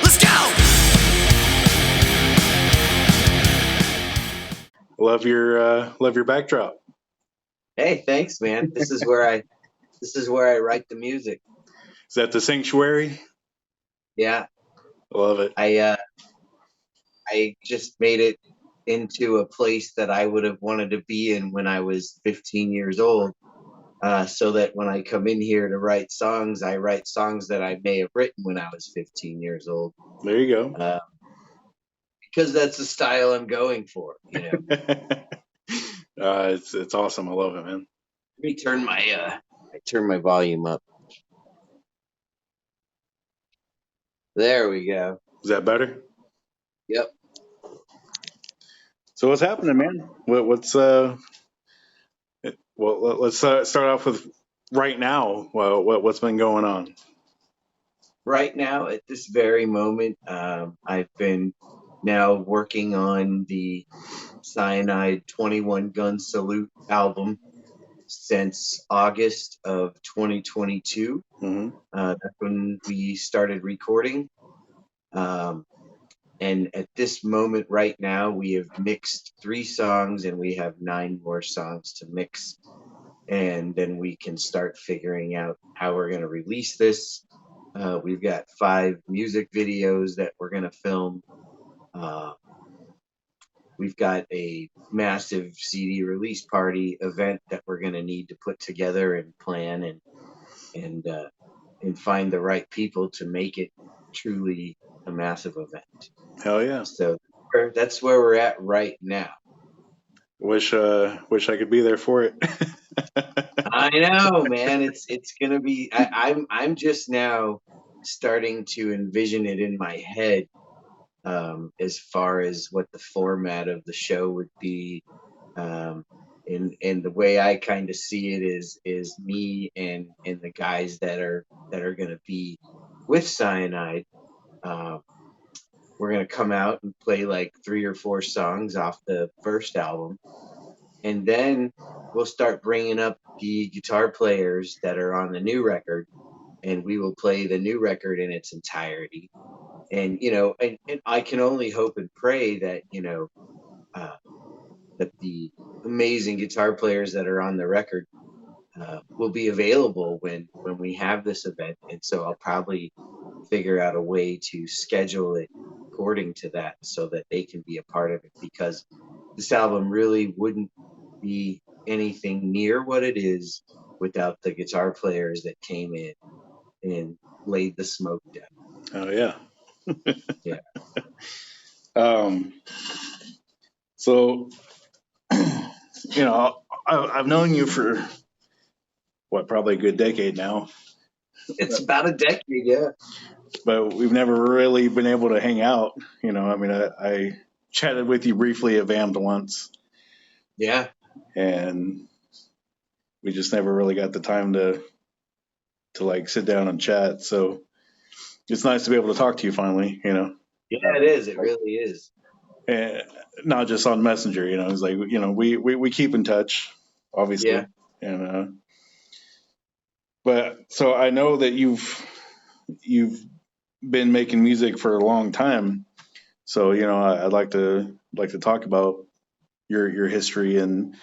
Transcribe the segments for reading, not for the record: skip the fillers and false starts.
Let's go! Love your backdrop. Hey, thanks, man. This is where I write the music. Is that the sanctuary? Yeah, Love it. I just made it into a place that I would have wanted to be in when I was 15 years old. So that when I come in here to write songs, I write songs that I may have written when I was 15 years old. There you go. Because that's the style I'm going for, you know. It's awesome. I love it, man. Let me turn my volume up. There we go. Is that better? Yep. So what's happening, man? Let's start off with right now. Well, what's been going on? Right now, at this very moment, I've been now working on the Cyanide 21 Gun Salute album since August of 2022. Mm-hmm. That's when we started recording. And at this moment right now, we have mixed 3 songs and we have 9 more songs to mix. And then we can start figuring out how we're going to release this. We've got 5 music videos that we're going to film. We've got a massive CD release party event that we're going to need to put together and plan and find the right people to make it truly a massive event. Hell yeah! So that's where we're at right now. Wish I could be there for it. I know, man. It's gonna be. I'm just now starting to envision it in my head, as far as what the format of the show would be, and the way I kind of see it is me and the guys that are gonna be with Cyanide. We're going to come out and play like 3 or 4 songs off the first album. And then we'll start bringing up the guitar players that are on the new record. And we will play the new record in its entirety. And, you know, and I can only hope and pray that, you know, that the amazing guitar players that are on the record will be available when we have this event. And so I'll probably figure out a way to schedule it according to that so that they can be a part of it, because this album really wouldn't be anything near what it is without the guitar players that came in and laid the smoke down. Oh yeah. Yeah. So, you know, I've known you for probably a good decade now. It's about a decade, yeah. But we've never really been able to hang out. You know, I mean, I chatted with you briefly at VAM'd once. Yeah. And we just never really got the time to like sit down and chat. So it's nice to be able to talk to you finally, you know. Yeah, it is. It really is. And not just on Messenger, you know. It's like, you know, we keep in touch, obviously. Yeah. And but so I know that you've been making music for a long time. So, you know, I'd like to talk about your history and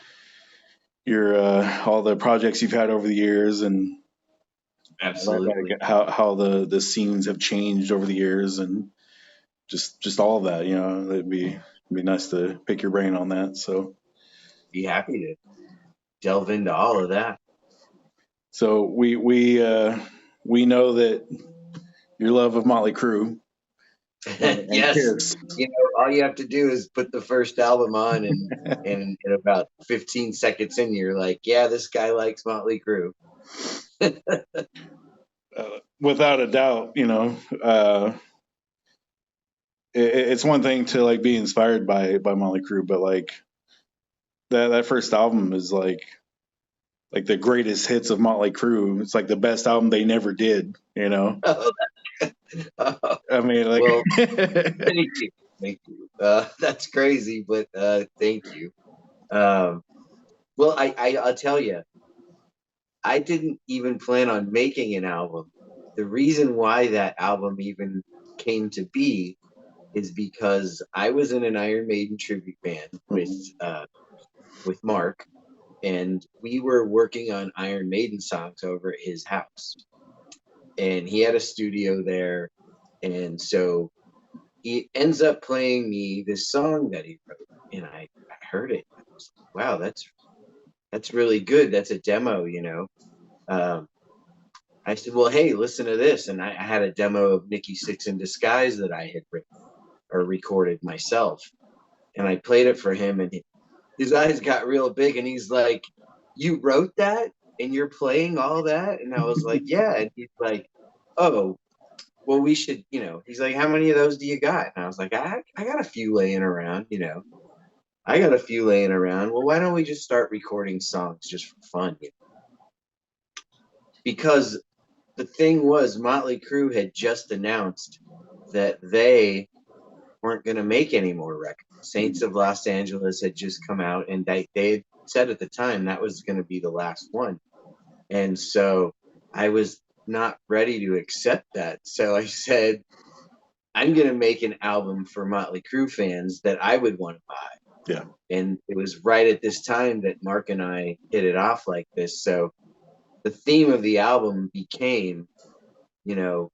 your all the projects you've had over the years, and absolutely like how the scenes have changed over the years, and just all of that. You know, it'd be nice to pick your brain on that. So, be happy to delve into all of that. So we know that your love of Motley Crue. And yes, you know, all you have to do is put the first album on, and in about 15 seconds in, you're like, yeah, this guy likes Motley Crue. Without a doubt, you know, it's one thing to like be inspired by Motley Crue, but like that first album is like the greatest hits of Motley Crue. It's like the best album they never did, you know. I mean, like, well, thank you. That's crazy, but thank you. Well, I'll tell you, I didn't even plan on making an album. The reason why that album even came to be is because I was in an Iron Maiden tribute band with Mark, and we were working on Iron Maiden songs over at his house. And he had a studio there, and so he ends up playing me this song that he wrote, and I heard it. I was like, wow, that's really good. That's a demo, you know. Um, I said, well, hey, listen to this, and I had a demo of Nikki Sixx in Disguise that I had written or recorded myself, and I played it for him, and his eyes got real big, and he's like, "You wrote that, and you're playing all that?" And I was like, "Yeah." And he's like, "Oh, well, we should, you know." He's like, "How many of those do you got?" And I was like, I got a few laying around, you know. I got a few laying around. Well, why don't we just start recording songs just for fun? You know? Because the thing was, Motley Crue had just announced that they weren't going to make any more records. Saints of Los Angeles had just come out, and they had said at the time that was going to be the last one. And so I was not ready to accept that. So I said, I'm going to make an album for Motley Crue fans that I would want to buy. Yeah. And it was right at this time that Mark and I hit it off like this. So the theme of the album became, you know,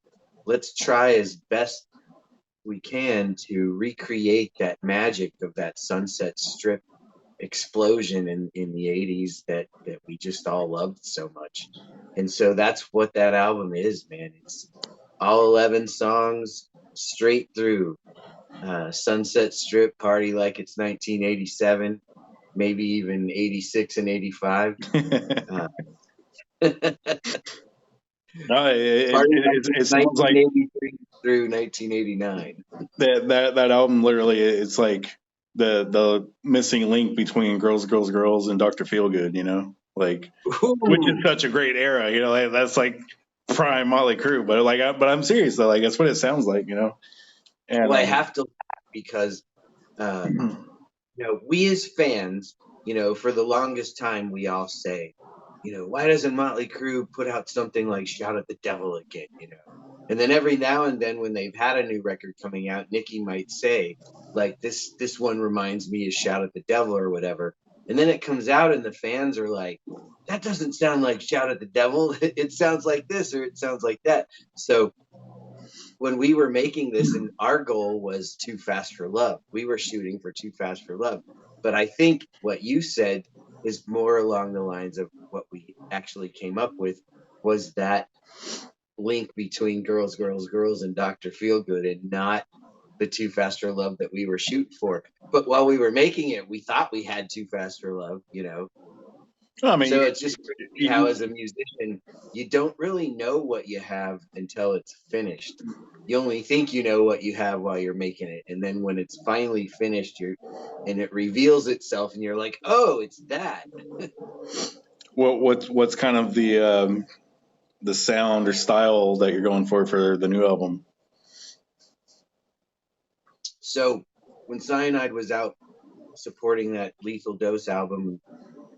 let's try as best we can to recreate that magic of that Sunset Strip explosion in the 80s that we just all loved so much. And so that's what that album is, man. It's all 11 songs straight through. Sunset Strip, Party Like It's 1987, maybe even 86 and 85. No, Party Like it It's sounds like 1983 through 1989. that album literally, it's like the missing link between Girls, Girls, Girls and Dr. Feelgood, you know, like, which is Ooh. such a great era, you know, like, that's like prime Motley Crue, but like, but I'm serious though, like, that's what it sounds like, you know, and Well, I have to laugh because you know, we as fans, you know, for the longest time, we all say, you know, why doesn't Motley Crue put out something like Shout at the Devil again, you know? And then every now and then when they've had a new record coming out, Nikki might say, like, this one reminds me of Shout at the Devil or whatever. And then it comes out and the fans are like, that doesn't sound like Shout at the Devil. It sounds like this or it sounds like that. So when we were making this, and our goal was Too Fast for Love, we were shooting for Too Fast for Love. But I think what you said is more along the lines of what we actually came up with, was that link between Girls, Girls, Girls and Dr. Feelgood, and not the Too Fast for Love that we were shooting for. But while we were making it, we thought we had Too Fast for Love, you know. I mean, So it's just crazy how, as a musician, you don't really know what you have until it's finished. You only think you know what you have while you're making it, and then when it's finally finished, and it reveals itself, and you're like, "Oh, it's that." what's kind of the sound or style that you're going for the new album? So when Cyanide was out supporting that Lethal Dose album,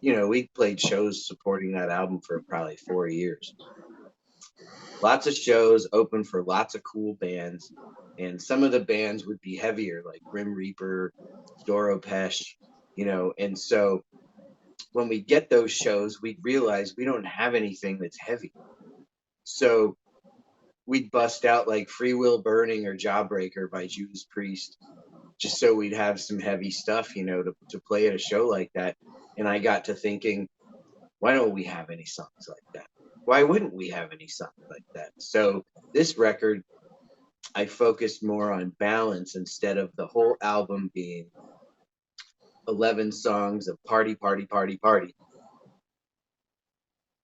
you know, we played shows supporting that album for probably 4 years. Lots of shows, open for lots of cool bands, and some of the bands would be heavier, like Grim Reaper, Doro Pesh, you know. And so when we get those shows, we'd realize we don't have anything that's heavy. So we'd bust out like Free Will Burning or Jawbreaker by Judas Priest, just so we'd have some heavy stuff, you know, to play at a show like that. And I got to thinking, why don't we have any songs like that? Why wouldn't we have any songs like that? So this record, I focused more on balance instead of the whole album being 11 songs of party, party, party, party.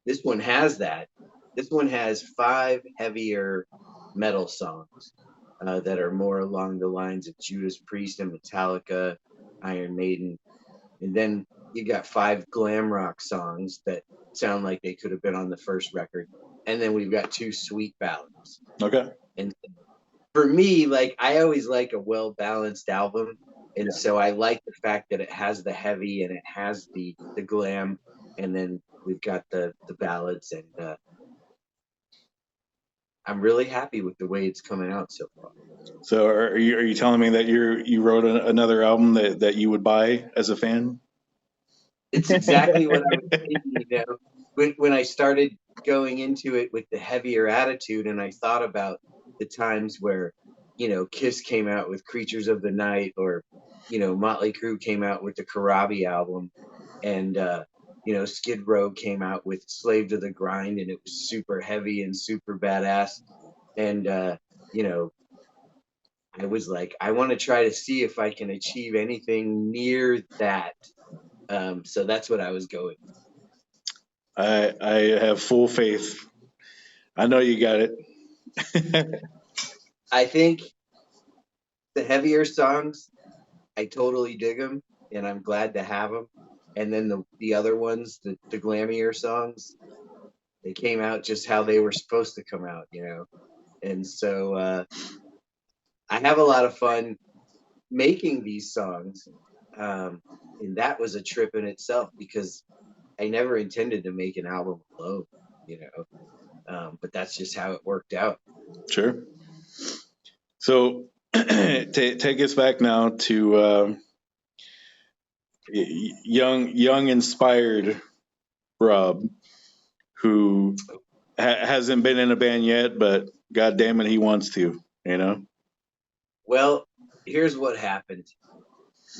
This one has that. This one has 5 heavier metal songs that are more along the lines of Judas Priest and Metallica, Iron Maiden. And then you got 5 glam rock songs that sound like they could have been on the first record. And then we've got 2 sweet ballads. Okay. And for me, like, I always like a well-balanced album. And so I like the fact that it has the heavy and it has the glam, and then we've got the ballads. And I'm really happy with the way it's coming out so far. So are you telling me that you wrote another album that you would buy as a fan? It's exactly what I was thinking, you know, when I started going into it with the heavier attitude, and I thought about the times where, you know, Kiss came out with Creatures of the Night, or, you know, Motley Crue came out with the Karabi album, and you know, Skid Row came out with Slave to the Grind, and it was super heavy and super badass. And you know, I was like, I want to try to see if I can achieve anything near that. So that's what I was going. I have full faith. I know you got it. I think the heavier songs, I totally dig them, and I'm glad to have them. And then the other ones, the glammier songs, they came out just how they were supposed to come out, you know. And so I have a lot of fun making these songs, um, and that was a trip in itself because I never intended to make an album alone, you know. But that's just how it worked out. Sure. So take us back now to young inspired Rob, who hasn't been in a band yet, but God damn it, he wants to. You know. Well, here's what happened.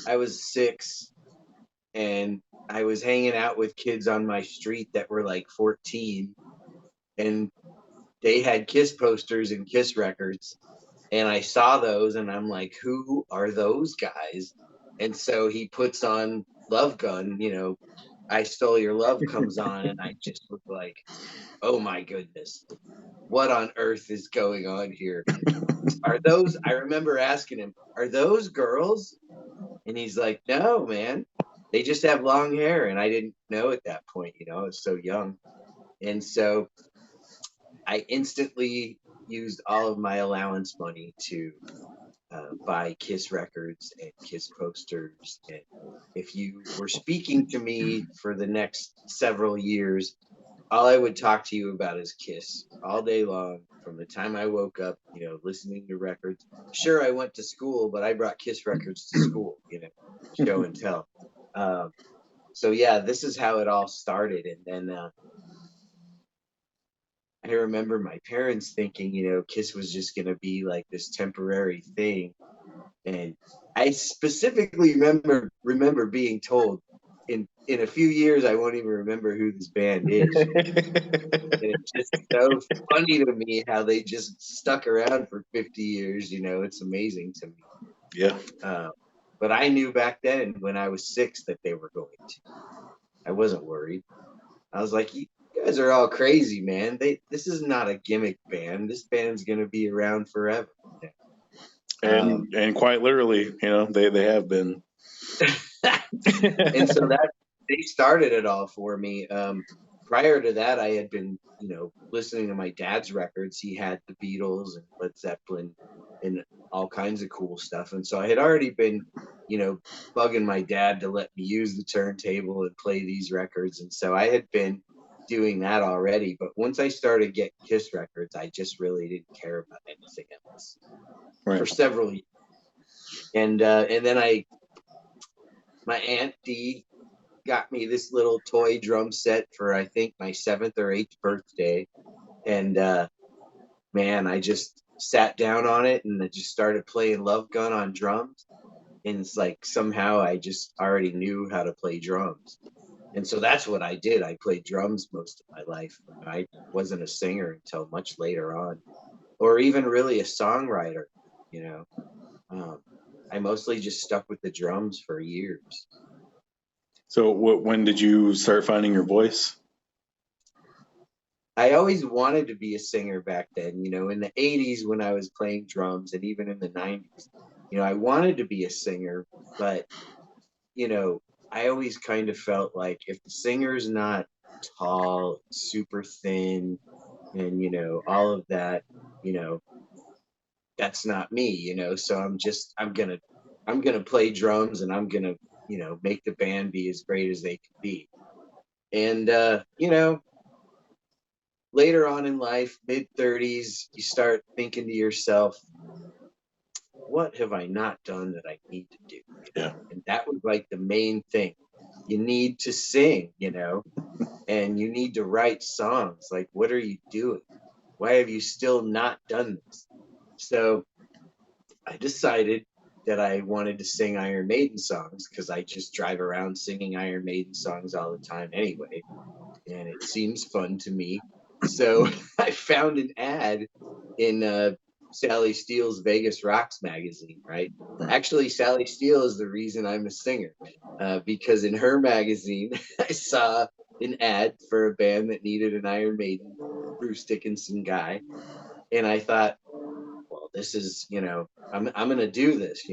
I was 6 and I was hanging out with kids on my street that were like 14, and they had Kiss posters and Kiss records. And I saw those and I'm like, who are those guys? And so he puts on Love Gun, you know, I Stole Your Love comes on, and I just was like, oh my goodness, what on earth is going on here? Are those, I remember asking him, are those girls? And he's like, no, man, they just have long hair. And I didn't know at that point, you know, I was so young. And so I instantly used all of my allowance money to buy Kiss records and Kiss posters. And if you were speaking to me for the next several years, all I would talk to you about is Kiss all day long from the time I woke up, you know, listening to records. Sure, I went to school, but I brought Kiss records to school, you know, show and tell. Um, so yeah, this is how it all started. And then I remember my parents thinking, you know, Kiss was just going to be like this temporary thing. And I specifically remember being told in a few years I won't even remember who this band is. You know? And it's just so funny to me how they just stuck around for 50 years. You know, it's amazing to me. Yeah. Uh, but I knew back then when I was 6 that they were going to. I wasn't worried. I was like, you guys are all crazy, man. This is not a gimmick band. This band's gonna be around forever. And quite literally, you know, they have been. And so that they started it all for me. Prior to that, I had been, you know, listening to my dad's records. He had the Beatles and Led Zeppelin and all kinds of cool stuff. And so I had already been, you know, bugging my dad to let me use the turntable and play these records. And so I had been doing that already. But once I started getting Kiss records, I just really didn't care about anything else for Right. several years. And then my aunt Dee got me this little toy drum set for I think my 7th or 8th birthday, and man, I just sat down on it and I just started playing Love Gun on drums, and it's like somehow I just already knew how to play drums, and so that's what I did. I played drums most of my life. I wasn't a singer until much later on, or even really a songwriter. You know, um, I mostly just stuck with the drums for years. So when did you start finding your voice? I always wanted to be a singer back then, you know, in the 80s when I was playing drums, and even in the 90s. You know, I wanted to be a singer, but, you know, I always kind of felt like if the singer's not tall, super thin, and, you know, all of that, you know, that's not me, you know. So I'm going to play drums, and I'm going to, you know, make the band be as great as they can be. And, you know, later on in life, mid-30s, you start thinking to yourself, what have I not done that I need to do? Yeah. And that was like the main thing. You need to sing, and you need to write songs. Like, what are you doing? Why have you still not done this? So I decided that I wanted to sing Iron Maiden songs because I just drive around singing Iron Maiden songs all the time anyway. And it seems fun to me. So I found an ad in Sally Steele's Vegas Rocks magazine, right? Actually, Sally Steele is the reason I'm a singer because in her magazine, I saw an ad for a band that needed an Iron Maiden Bruce Dickinson guy. And I thought, well, this is, I'm going to do this,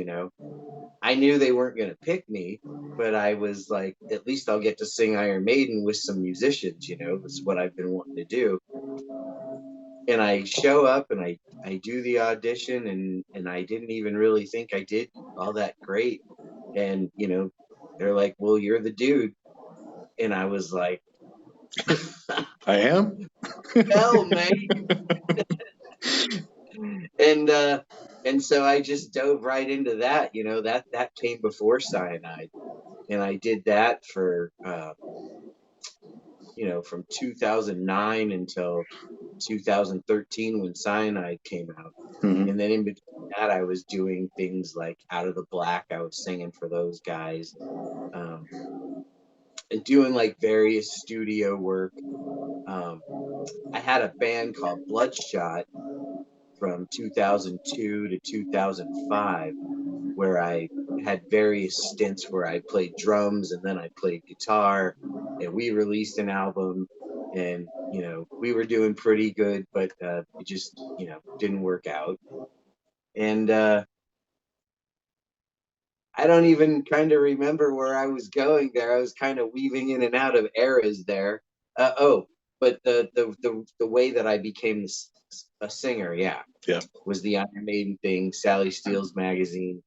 I knew they weren't going to pick me, but I was like, at least I'll get to sing Iron Maiden with some musicians, That's what I've been wanting to do. And I show up and I do the audition and I didn't even really think I did all that great. And, they're like, well, you're the dude. And I was like, I am. hell, mate. And so I just dove right into that, that came before Cyanide. And I did that for, from 2009 until 2013 when Cyanide came out. Mm-hmm. And then in between that, I was doing things like Out of the Black. I was singing for those guys, and doing like various studio work. I had a band called Bloodshot from 2002 to 2005, where I had various stints where I played drums and then I played guitar, and we released an album, and we were doing pretty good, but it just didn't work out. And I don't even kind of remember where I was going there. I was kind of weaving in and out of eras there. But the way that I became a singer, Yeah. was the Iron Maiden thing, Sally Steele's magazine.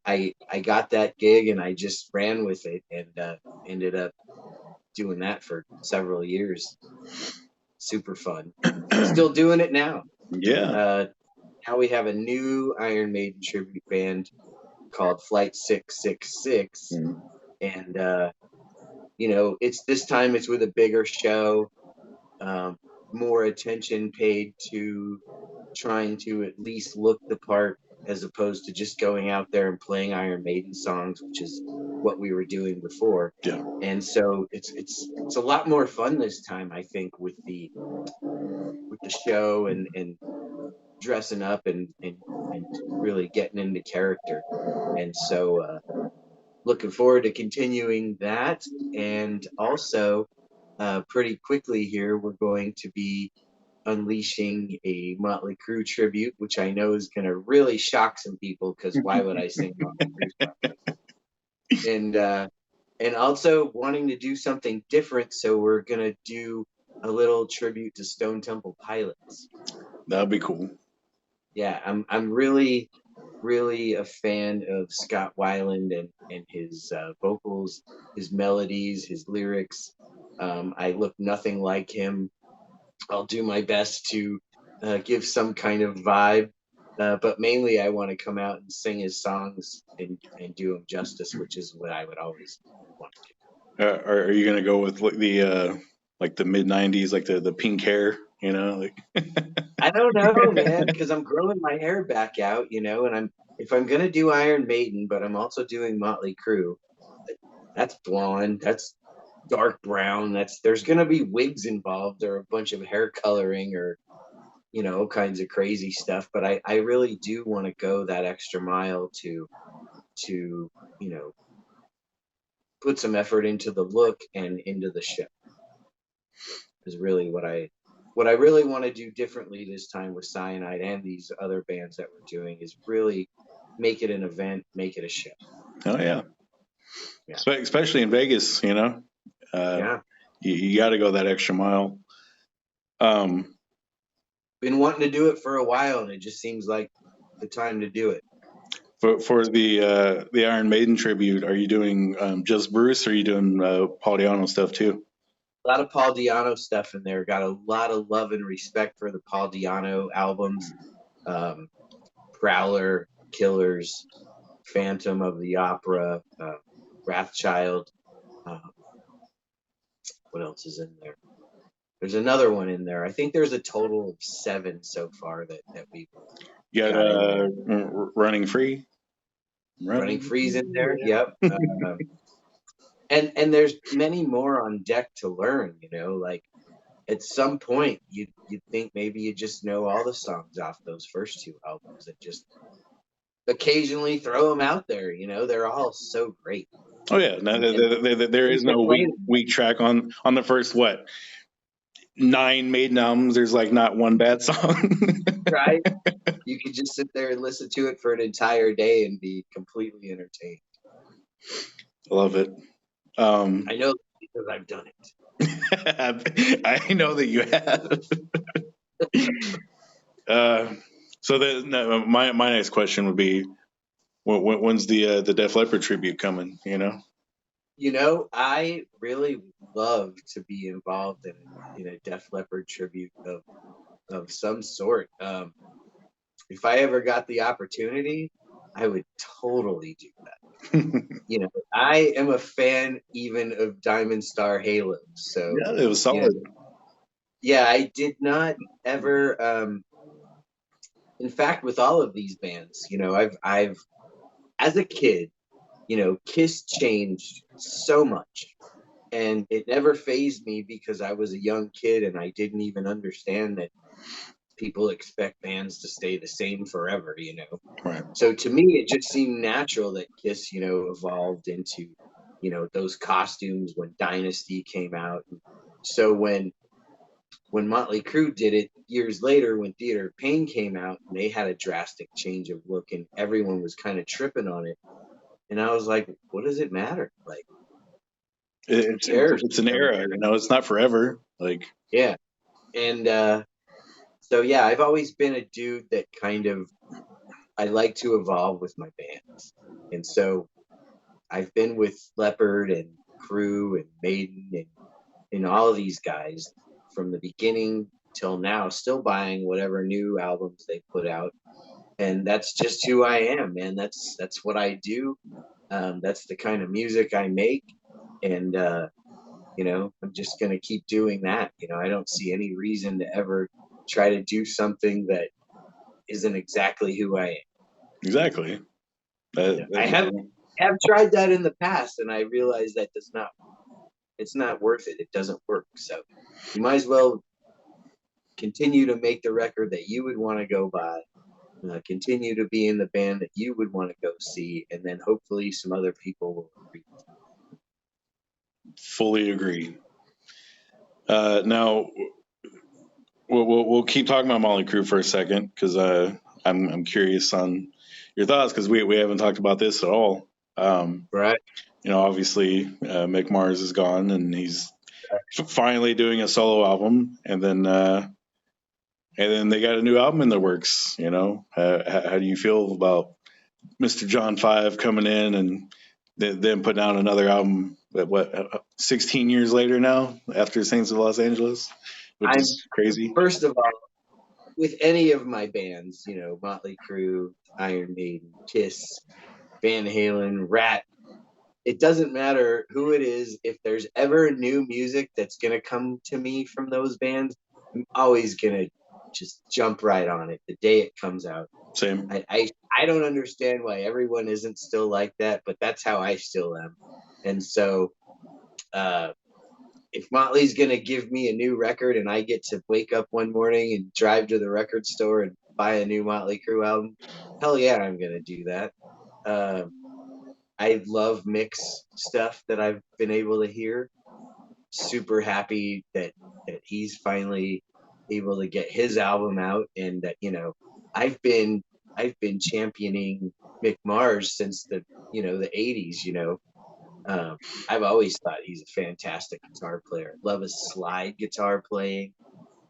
I got that gig and I just ran with it and ended up doing that for several years. Super fun. Still doing it now. Yeah. Now we have a new Iron Maiden tribute band called Flight 666. Mm-hmm. And it's this time it's with a bigger show, more attention paid to trying to at least look the part as opposed to just going out there and playing Iron Maiden songs, which is what we were doing before. Yeah. And so it's a lot more fun this time, I think, with the show and dressing up and really getting into character. And so looking forward to continuing that. And also pretty quickly here, we're going to be unleashing a Motley Crue tribute, which I know is going to really shock some people because why would I sing Motley Crue songs? And also wanting to do something different, so we're going to do a little tribute to Stone Temple Pilots. That'd be cool. Yeah, I'm really a fan of Scott Weiland and his vocals, his melodies, his lyrics. I look nothing like him. I'll do my best to give some kind of vibe, but mainly I want to come out and sing his songs and do him justice, which is what I would always want to do. Are you gonna go with like the mid '90s, like the pink hair? Like. I don't know, man, because I'm growing my hair back out, and if I'm gonna do Iron Maiden, but I'm also doing Motley Crue, that's blonde, that's dark brown, there's gonna be wigs involved or a bunch of hair coloring or kinds of crazy stuff. But I really do want to go that extra mile to put some effort into the look and into the show is really what I really want to do differently this time with Cyanide and these other bands that we're doing is really make it an event, make it a show. Oh yeah. Especially in Vegas, Yeah. You got to go that extra mile. Been wanting to do it for a while, and it just seems like the time to do it. For the Iron Maiden tribute, are you doing just Bruce, or are you doing Paul Di'Anno stuff too? A lot of Paul Di'Anno stuff in there. Got a lot of love and respect for the Paul Di'Anno albums. Um, Prowler, Killers, Phantom of the Opera, Wrathchild. Uh, what else is in there? There's another one in there. I think there's a total of 7 so far that we You got got in there. Running Free. Running Free's in there. Yep. And there's many more on deck to learn. Like at some point you'd think maybe you just know all the songs off those first 2 albums and just occasionally throw them out there. They're all so great. Oh yeah, no, there is no weak track on the first 9 Maiden albums. There's like not one bad song. Right? You could just sit there and listen to it for an entire day and be completely entertained. Love it. I know because I've done it. I know that you have. So my next question would be, when's the Def Leppard tribute coming? I really would love to be involved in a Def Leppard tribute of some sort. If I ever got the opportunity, I would totally do that. I am a fan even of Diamond Star Halo. So yeah, it was solid. Yeah, I did not ever. In fact, with all of these bands, I've as a kid, Kiss changed so much, and it never fazed me because I was a young kid and I didn't even understand that people expect bands to stay the same forever. Right. So to me, it just seemed natural that Kiss, evolved into, those costumes when Dynasty came out. So when Motley Crue did it years later, when Theater of Pain came out, and they had a drastic change of look, and everyone was kind of tripping on it. And I was like, what does it matter? Like, it's an era, it's not forever. Like, yeah. And so, yeah, I've always been a dude that I like to evolve with my bands. And so I've been with Leopard and Crue and Maiden and all of these guys from the beginning till now, still buying whatever new albums they put out. And that's just who I am, man. That's what I do. That's the kind of music I make. And, I'm just going to keep doing that. I don't see any reason to ever try to do something that isn't exactly who I am. Exactly. I have tried that in the past, and I realized that it's not worth it. It doesn't work. So you might as well continue to make the record that you would want to go buy, continue to be in the band that you would want to go see, and then hopefully some other people will agree. Fully agree. Now we'll keep talking about Motley Crue for a second because I'm curious on your thoughts because we haven't talked about this at all. Right. Obviously Mick Mars is gone and he's finally doing a solo album, and then they got a new album in the works. How do you feel about Mr. John 5 coming in and then putting out another album? 16 years later now after Saints of Los Angeles, which is crazy. First of all, with any of my bands, Motley Crue, Iron Maiden, Kiss, Van Halen, Rat, it doesn't matter who it is. If there's ever new music that's going to come to me from those bands, I'm always going to just jump right on it the day it comes out. Same. I don't understand why everyone isn't still like that, but that's how I still am. And so if Motley's going to give me a new record and I get to wake up one morning and drive to the record store and buy a new Motley Crue album, hell yeah, I'm going to do that. I love Mick's stuff that I've been able to hear. Super happy that he's finally able to get his album out, and that I've been championing Mick Mars since the 80s. I've always thought he's a fantastic guitar player. Love his slide guitar playing.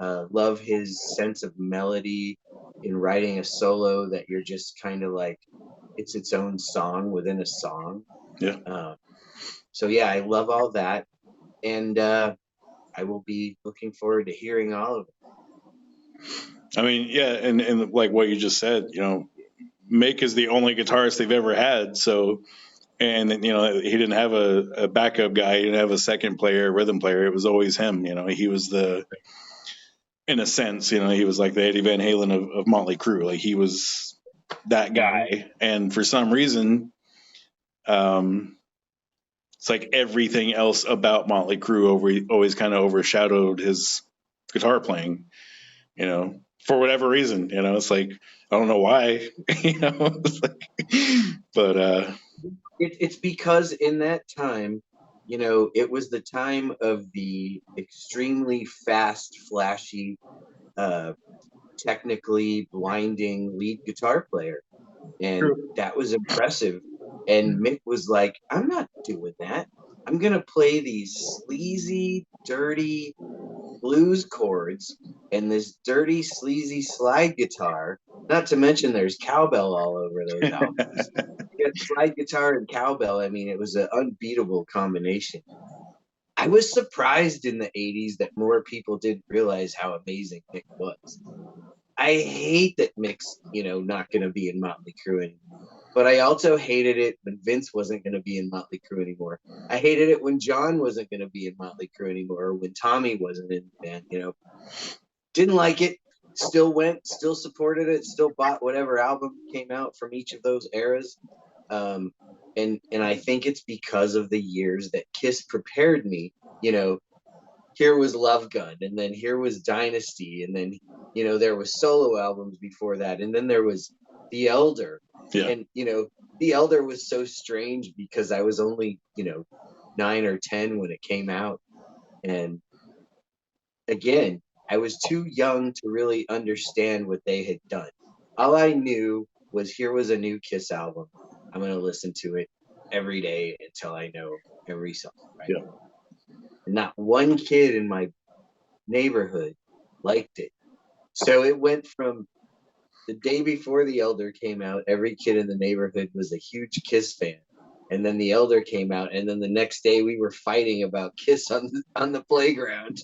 Love his sense of melody in writing a solo that you're just kind of like, it's its own song within a song. Yeah. So yeah, I love all that. And I will be looking forward to hearing all of it. I mean, yeah, and like what you just said, Mick is the only guitarist they've ever had. So, and he didn't have a backup guy. He didn't have a second player, rhythm player. It was always him. He was in a sense, he was like the Eddie Van Halen of Motley Crue. Like he was that guy. And for some reason, um, it's like everything else about Motley Crue always kind of overshadowed his guitar playing. For whatever reason. It's like I don't know why. It's like, but It's because in that time, it was the time of the extremely fast, flashy, uh, technically blinding lead guitar player. And true. that was impressive. And Mick was like, I'm not doing that. I'm going to play these sleazy, dirty blues chords and this dirty, sleazy slide guitar. Not to mention there's cowbell all over those albums. You got slide guitar and cowbell. I mean, it was an unbeatable combination. I was surprised in the 80s that more people didn't realize how amazing Mick was. I hate that Mick's, not going to be in Motley Crue anymore. But I also hated it when Vince wasn't going to be in Motley Crue anymore. I hated it when John wasn't going to be in Motley Crue anymore, or when Tommy wasn't in the band. Didn't like it. Still went, still supported it, still bought whatever album came out from each of those eras. Um, and I think it's because of the years that Kiss prepared me. Here was Love Gun, and then here was Dynasty, and then there was solo albums before that, and then there was The Elder. Yeah. And The Elder was so strange because I was only 9 or 10 when it came out, and again, I was too young to really understand what they had done. All I knew was here was a new Kiss album. I'm going to listen to it every day until I know every song, right? Yeah. And not one kid in my neighborhood liked it. So it went from the day before The Elder came out, every kid in the neighborhood was a huge Kiss fan. And then The Elder came out, and then the next day we were fighting about Kiss on the playground.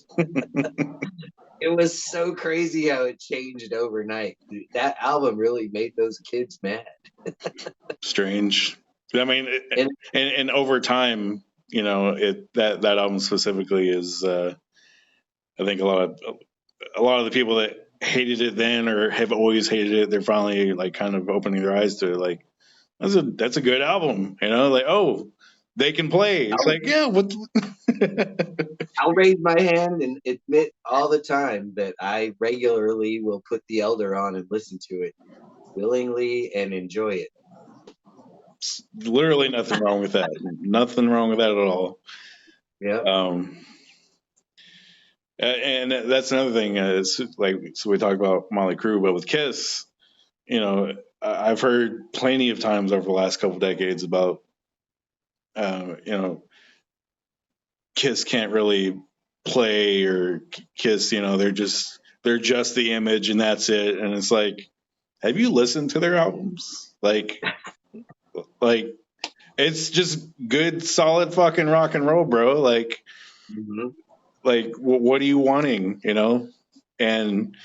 It was so crazy how it changed overnight. That album really made those kids mad. Strange. I mean, And and over time, that album specifically is, I think a lot of the people that hated it then or have always hated it, they're finally like kind of opening their eyes to it, like that's a good album, like, oh, they can play. It's I'll, like, yeah, what? I'll raise my hand and admit all the time that I regularly will put The Elder on and listen to it willingly and enjoy it. Literally nothing wrong with that. Nothing wrong with that at all. Yeah. And that's another thing. It's like, so we talk about Motley Crue, but with Kiss, I've heard plenty of times over the last couple decades about, Kiss can't really play, or Kiss, they're just the image and that's it. And it's like, have you listened to their albums? Like it's just good, solid fucking rock and roll, bro. Mm-hmm. What are you wanting? And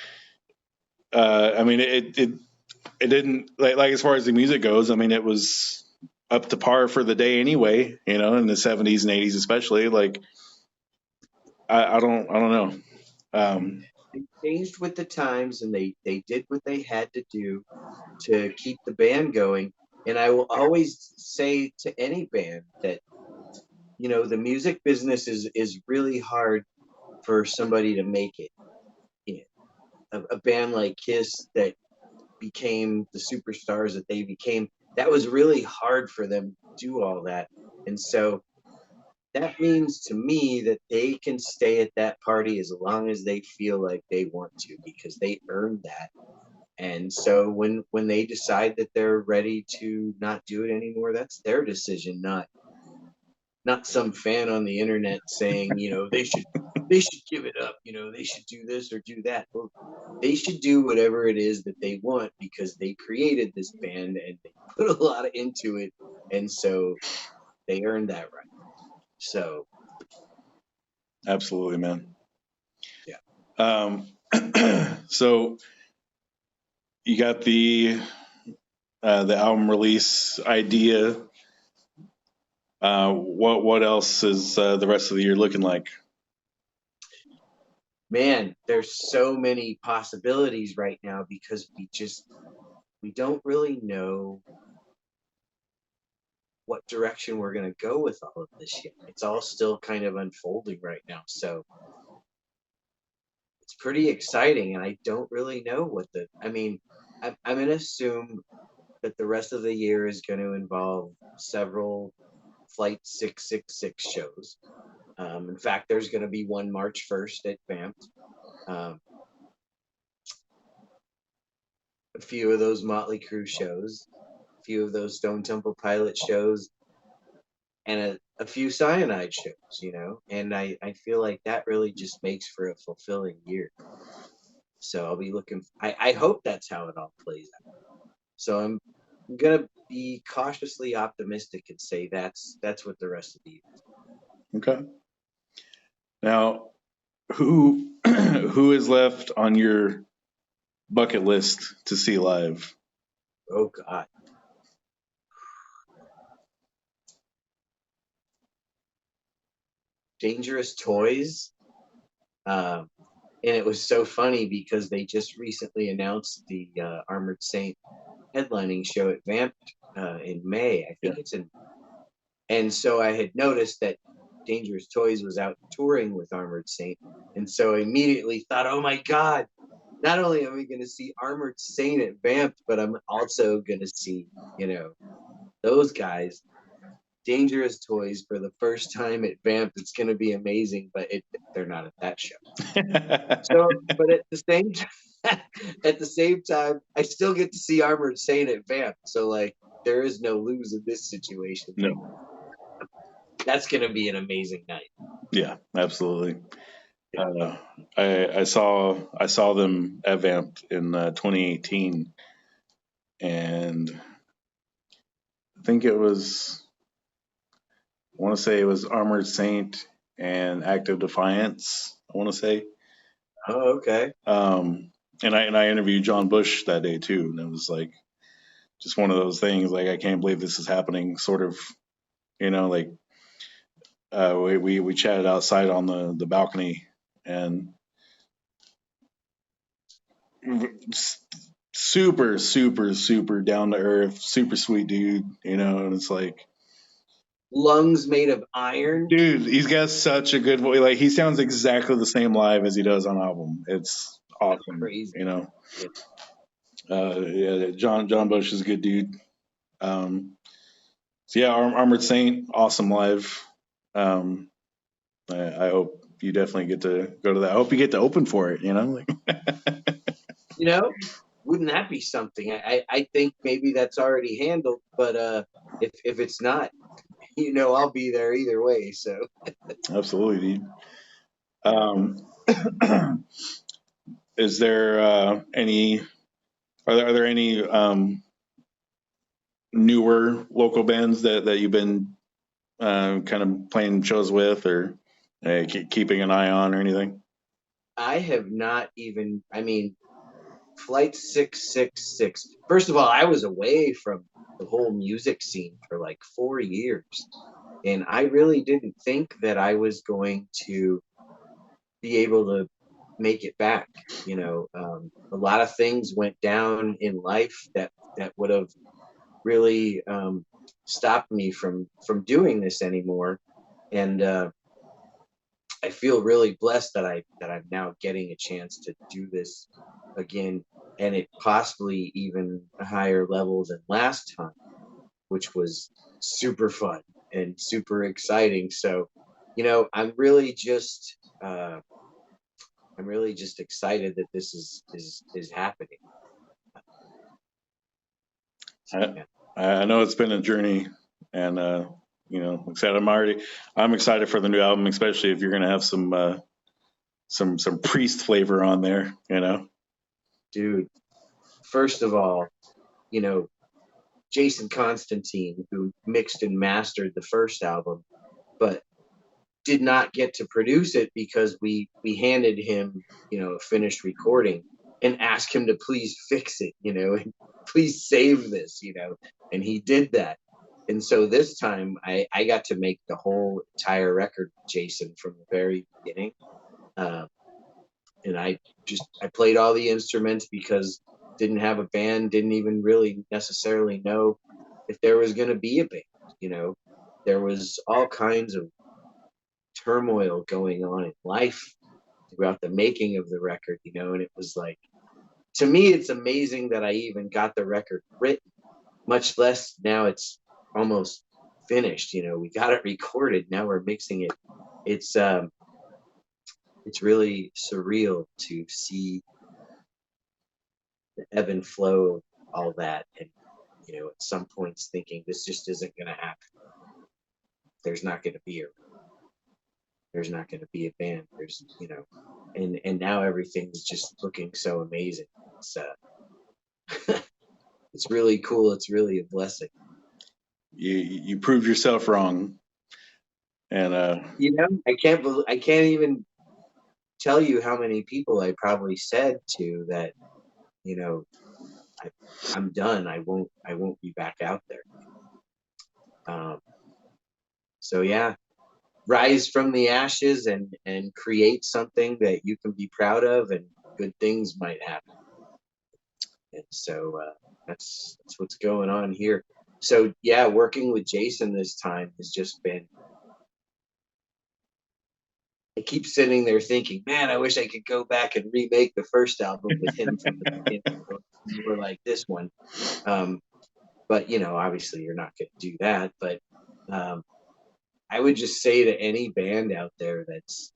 I mean, it didn't like as far as the music goes. I mean, it was up to par for the day anyway. In the '70s and '80s, especially. Like, I don't know. They changed with the times and they did what they had to do to keep the band going. And I will always say to any band that, the music business is really hard for somebody to make it. You a band like Kiss that became the superstars that they became, that was really hard for them to do all that. And so that means to me that they can stay at that party as long as they feel like they want to because they earned that. And so when they decide that they're ready to not do it anymore, that's their decision, not some fan on the internet saying, they should give it up, they should do this or do that. Well, they should do whatever it is that they want because they created this band and they put a lot into it, and so they earned that right. So Absolutely, man. Yeah. Um, so you got the album release idea. What else is the rest of the year looking like? Man, there's so many possibilities right now because we don't really know what direction we're going to go with all of this yet. It's all still kind of unfolding right now. So it's pretty exciting. And I don't really know I mean, I'm going to assume that the rest of the year is going to involve several Flight 666 shows. In fact, there's going to be one March 1st at Vamped. Um, a few of those Motley Crue shows, a few of those Stone Temple Pilot shows, and a few Cyanide shows, you know. And I feel like that really just makes for a fulfilling year. So I'll be looking. I hope that's how it all plays out. So I'm gonna be cautiously optimistic and say that's what the rest of the year is. Okay. Now, who who is left on your bucket list to see live? Oh God, Dangerous Toys. Um, and it was so funny because they just recently announced the Armored Saint headlining show at Vamp in May. I Yeah. think it's in. And so I had noticed that Dangerous Toys was out touring with Armored Saint, and so I immediately thought, oh my God, not only am I going to see Armored Saint at Vamp, but I'm also going to see, you know, those guys, Dangerous Toys, for the first time at Vamp. It's going to be amazing, but they're not at that show. So, but at the same time, at the same time, I still get to see Armored Saint at Vamp. So like, there is no lose in this situation. Like, No. that's going to be an amazing night. Yeah, absolutely. Yeah. Uh, I saw them at Vamp in 2018, and I think it was I want to say it was Armored Saint and Active Defiance. I want to say, Oh, okay. and I interviewed John Bush that day too, and it was like just one of those things. Like I can't believe this is happening. Sort of, like we chatted outside on the balcony, and super super super down to earth, super sweet dude. And it's like, Lungs made of iron. dude, he's got such a good voice. Like he sounds exactly the same live as he does on album. It's awesome. Crazy. Yeah. Yeah, John Bush is a good dude. So yeah, Armored Saint, awesome live. Um, I hope you definitely get to go to that. I hope you get to open for it. Like You know, wouldn't that be something? I think maybe that's already handled, but if it's not, I'll be there either way. So absolutely, dude. Um, is there any? Are there any newer local bands that you've been kind of playing shows with, or keeping an eye on, or anything? I have not even. I mean, Flight 666. First of all, I was away from the whole music scene for like 4 years, and I really didn't think that I was going to be able to make it back. A lot of things went down in life that would have really stopped me from doing this anymore, and I feel really blessed that I'm now getting a chance to do this again, and it possibly even a higher level than last time, which was super fun and super exciting. So, I'm really just excited that this is happening. So, I, yeah. I know it's been a journey, and like I said, I'm excited for the new album, especially if you're gonna have some Priest flavor on there. Dude, first of all, you know, Jason Constantine, who mixed and mastered the first album, but did not get to produce it because we handed him, a finished recording and asked him to please fix it, and please save this, and he did that. And so this time I got to make the whole entire record with Jason from the very beginning. And I played all the instruments because didn't have a band, didn't even really necessarily know if there was going to be a band. There was all kinds of turmoil going on in life throughout the making of the record, and it was like, to me, it's amazing that I even got the record written, much less now it's almost finished. We got it recorded, now we're mixing it. It's really surreal to see the ebb and flow of all that, and at some points thinking this just isn't going to happen. There's not going to be a band. There's and now everything's just looking so amazing. It's it's really cool. It's really a blessing. You proved yourself wrong, and I can't even tell you how many people I probably said to that, I'm done. I won't be back out there. So yeah, rise from the ashes and create something that you can be proud of, and good things might happen. And so that's what's going on here. So yeah, working with Jason this time has just been, I keep sitting there thinking, man, I wish I could go back and remake the first album with him from the beginning, more like this one. But obviously you're not going to do that. But I would just say to any band out there that's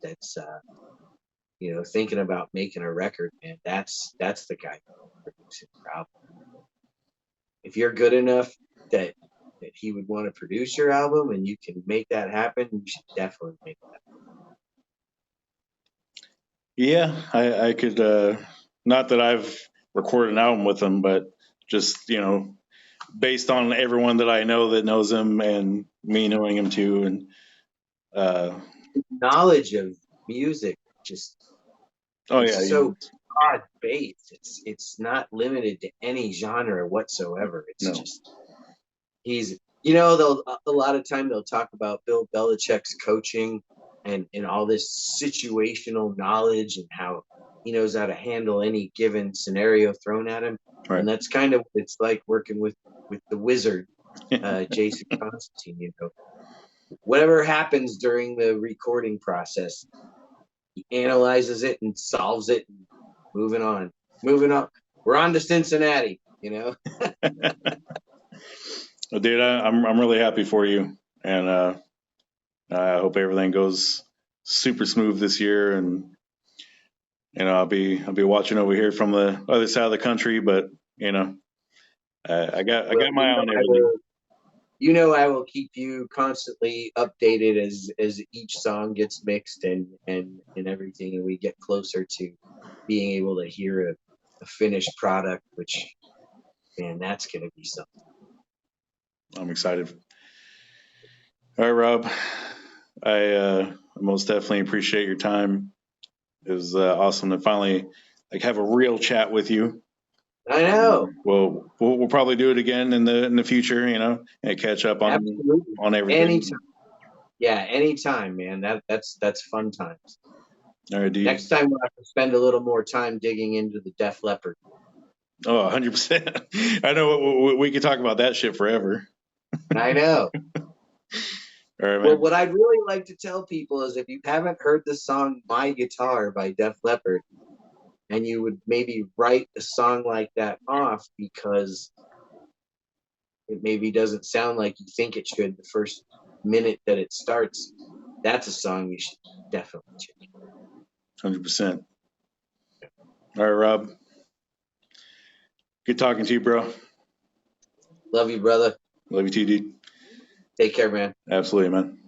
thinking about making a record, man, that's the guy producing your album. If you're good enough that he would want to produce your album and you can make that happen, you should definitely make that. Yeah, I could. Not that I've recorded an album with him, but just based on everyone that I know that knows him and me knowing him too, and knowledge of music just so broad based. It's not limited to any genre whatsoever. It's just he's they'll a lot of time they'll talk about Bill Belichick's coaching and all this situational knowledge and how he knows how to handle any given scenario thrown at him. Right. And that's kind of what it's like working with the wizard, Jason Constantine. Whatever happens during the recording process, he analyzes it and solves it. And moving on. We're on to Cincinnati. Well, dude, I'm really happy for you, and I hope everything goes super smooth this year. And I'll be watching over here from the other side of the country, but I got my eye on everything. I will keep you constantly updated as each song gets mixed and everything, and we get closer to being able to hear a finished product, which, man, that's going to be something. I'm excited. All right, Rob. I most definitely appreciate your time. It was awesome to finally have a real chat with you. I know. Well, we'll probably do it again in the future, and catch up on everything. Anytime. Yeah, anytime, man. That's fun times. All right, dude. Next time we'll have to spend a little more time digging into the Def Leppard. Oh, 100%. I know we could talk about that shit forever. I know. All right, man. Well, what I'd really like to tell people is if you haven't heard the song My Guitar by Def Leppard, and you would maybe write a song like that off because it maybe doesn't sound like you think it should the first minute that it starts, that's a song you should definitely check. 100%. All right, Rob. Good talking to you, bro. Love you, brother. Love you too, dude. Take care, man. Absolutely, man.